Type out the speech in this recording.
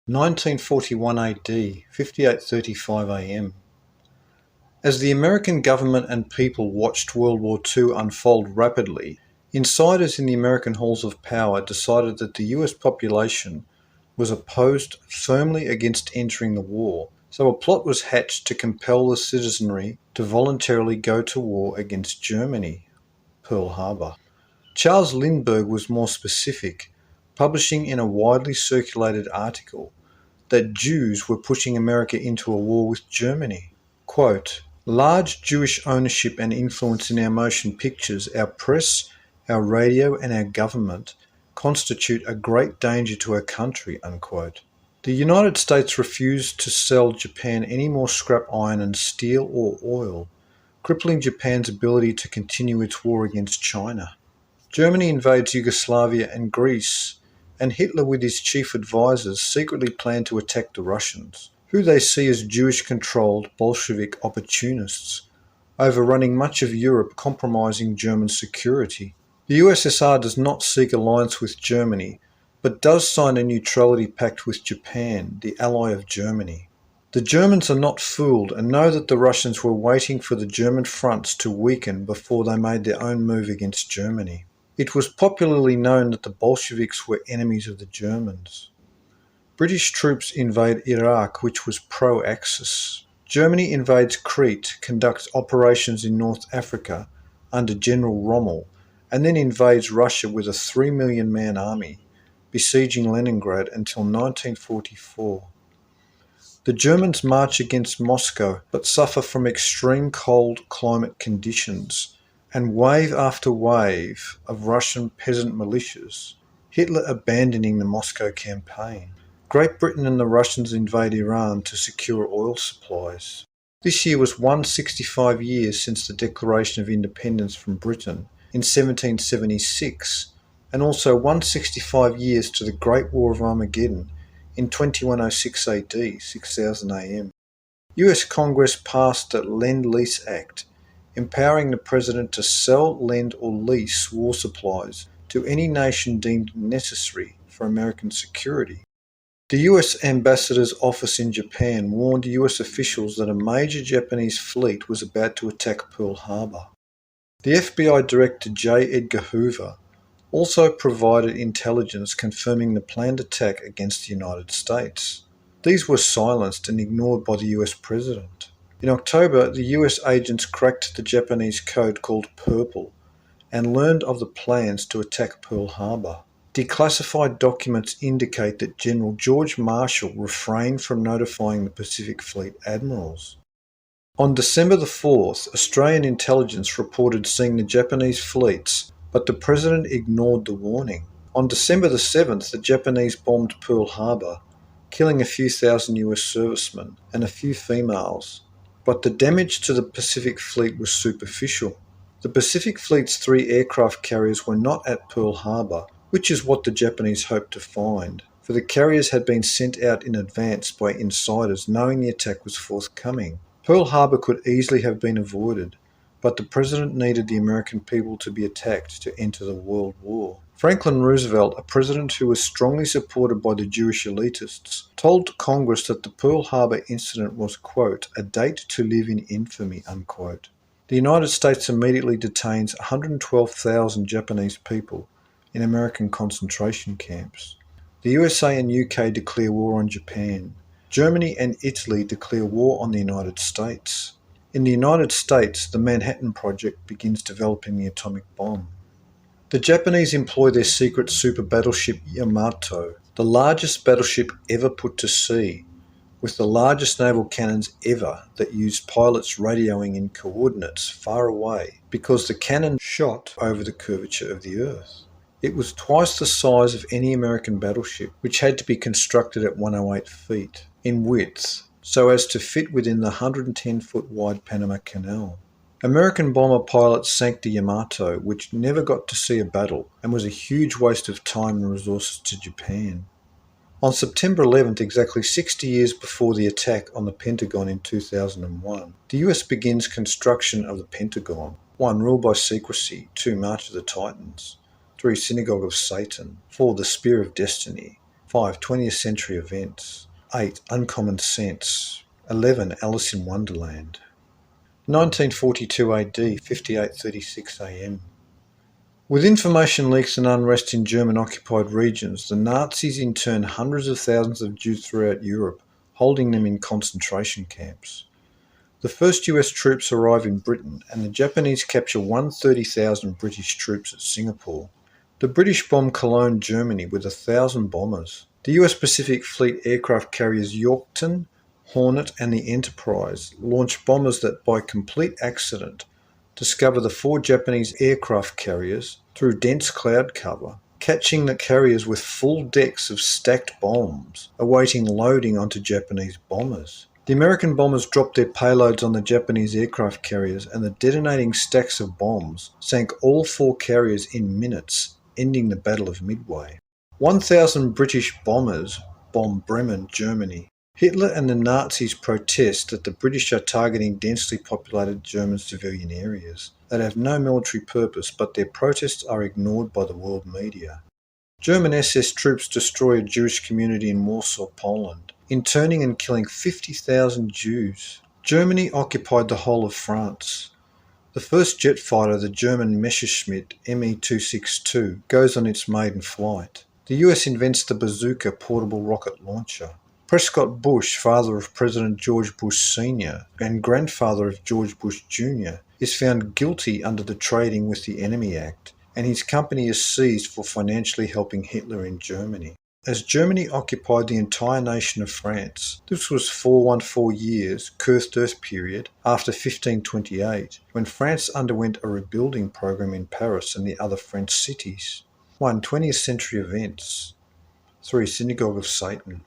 1941 AD, 58:35 AM. As the American government and people watched World War II unfold rapidly, insiders in the American halls of power decided that the US population was opposed firmly against entering the war, so a plot was hatched to compel the citizenry to voluntarily go to war against Germany, Pearl Harbour. Charles Lindbergh was more specific, publishing in a widely circulated article that Jews were pushing America into a war with Germany. Quote, "Large Jewish ownership and influence in our motion pictures, our press, our radio, and our government constitute a great danger to our country," unquote. The United States refused to sell Japan any more scrap iron and steel or oil, crippling Japan's ability to continue its war against China. Germany invades Yugoslavia and Greece, and Hitler with his chief advisors secretly planned to attack the Russians, who they see as Jewish-controlled Bolshevik opportunists, overrunning much of Europe, compromising German security. The USSR does not seek alliance with Germany, but does sign a neutrality pact with Japan, the ally of Germany. The Germans are not fooled and know that the Russians were waiting for the German fronts to weaken before they made their own move against Germany. It was popularly known that the Bolsheviks were enemies of the Germans. British troops invade Iraq, which was pro-Axis. Germany invades Crete, conducts operations in North Africa under General Rommel, and then invades Russia with a 3 million man army, besieging Leningrad until 1944. The Germans march against Moscow, but suffer from extreme cold climate conditions and wave after wave of Russian peasant militias, Hitler abandoning the Moscow campaign. Great Britain and the Russians invade Iran to secure oil supplies. This year was 165 years since the declaration of independence from Britain in 1776, and also 165 years to the Great War of Armageddon in 2106 AD, 6000 AM. US Congress passed the Lend-Lease Act, empowering the President to sell, lend or lease war supplies to any nation deemed necessary for American security. The US Ambassador's office in Japan warned US officials that a major Japanese fleet was about to attack Pearl Harbour. The FBI Director J. Edgar Hoover also provided intelligence confirming the planned attack against the United States. These were silenced and ignored by the US President. In October, the US agents cracked the Japanese code called Purple and learned of the plans to attack Pearl Harbour. Declassified documents indicate that General George Marshall refrained from notifying the Pacific Fleet admirals. On December the 4th, Australian intelligence reported seeing the Japanese fleets, but the President ignored the warning. On December the 7th, the Japanese bombed Pearl Harbour, killing a few thousand US servicemen and a few females. But the damage to the Pacific Fleet was superficial. The Pacific Fleet's 3 aircraft carriers were not at Pearl Harbour, which is what the Japanese hoped to find, for the carriers had been sent out in advance by insiders knowing the attack was forthcoming. Pearl Harbour could easily have been avoided, but the President needed the American people to be attacked to enter the World War. Franklin Roosevelt, a president who was strongly supported by the Jewish elitists, told Congress that the Pearl Harbour incident was, quote, "a date to live in infamy," unquote. The United States immediately detains 112,000 Japanese people in American concentration camps. The USA and UK declare war on Japan. Germany and Italy declare war on the United States. In the United States, the Manhattan Project begins developing the atomic bomb. The Japanese employ their secret super battleship Yamato, the largest battleship ever put to sea, with the largest naval cannons ever that used pilots radioing in coordinates far away because the cannon shot over the curvature of the Earth. It was twice the size of any American battleship, which had to be constructed at 108 feet in width, so as to fit within the 110-foot wide Panama Canal. American bomber pilots sank the Yamato, which never got to see a battle and was a huge waste of time and resources to Japan. On September 11th, exactly 60 years before the attack on the Pentagon in 2001, the US begins construction of the Pentagon. 1. Rule by secrecy. 2. March of the Titans. 3. Synagogue of Satan. 4. The Spear of Destiny. 5. 20th century events. 8. Uncommon sense. 11. Alice in Wonderland. 1942 AD, 58:36 AM. With information leaks and unrest in German-occupied regions, the Nazis interned hundreds of thousands of Jews throughout Europe, holding them in concentration camps. The first US troops arrive in Britain, and the Japanese capture 130,000 British troops at Singapore. The British bomb Cologne, Germany, with 1,000 bombers. The US Pacific Fleet aircraft carriers Yorkton, Hornet, and the Enterprise launch bombers that, by complete accident, discover the 4 Japanese aircraft carriers through dense cloud cover, catching the carriers with full decks of stacked bombs, awaiting loading onto Japanese bombers. The American bombers dropped their payloads on the Japanese aircraft carriers, and the detonating stacks of bombs sank all 4 carriers in minutes, ending the Battle of Midway. 1,000 British bombers bomb Bremen, Germany. Hitler and the Nazis protest that the British are targeting densely populated German civilian areas that have no military purpose, but their protests are ignored by the world media. German SS troops destroy a Jewish community in Warsaw, Poland, interning and killing 50,000 Jews. Germany occupied the whole of France. The first jet fighter, the German Messerschmitt Me-262, goes on its maiden flight. The US invents the bazooka portable rocket launcher. Prescott Bush, father of President George Bush Sr. and grandfather of George Bush Jr., is found guilty under the Trading with the Enemy Act, and his company is seized for financially helping Hitler in Germany. As Germany occupied the entire nation of France, this was 414 years, Curth period, after 1528, when France underwent a rebuilding program in Paris and the other French cities. 1. 20th century events. 3. Synagogue of Satan.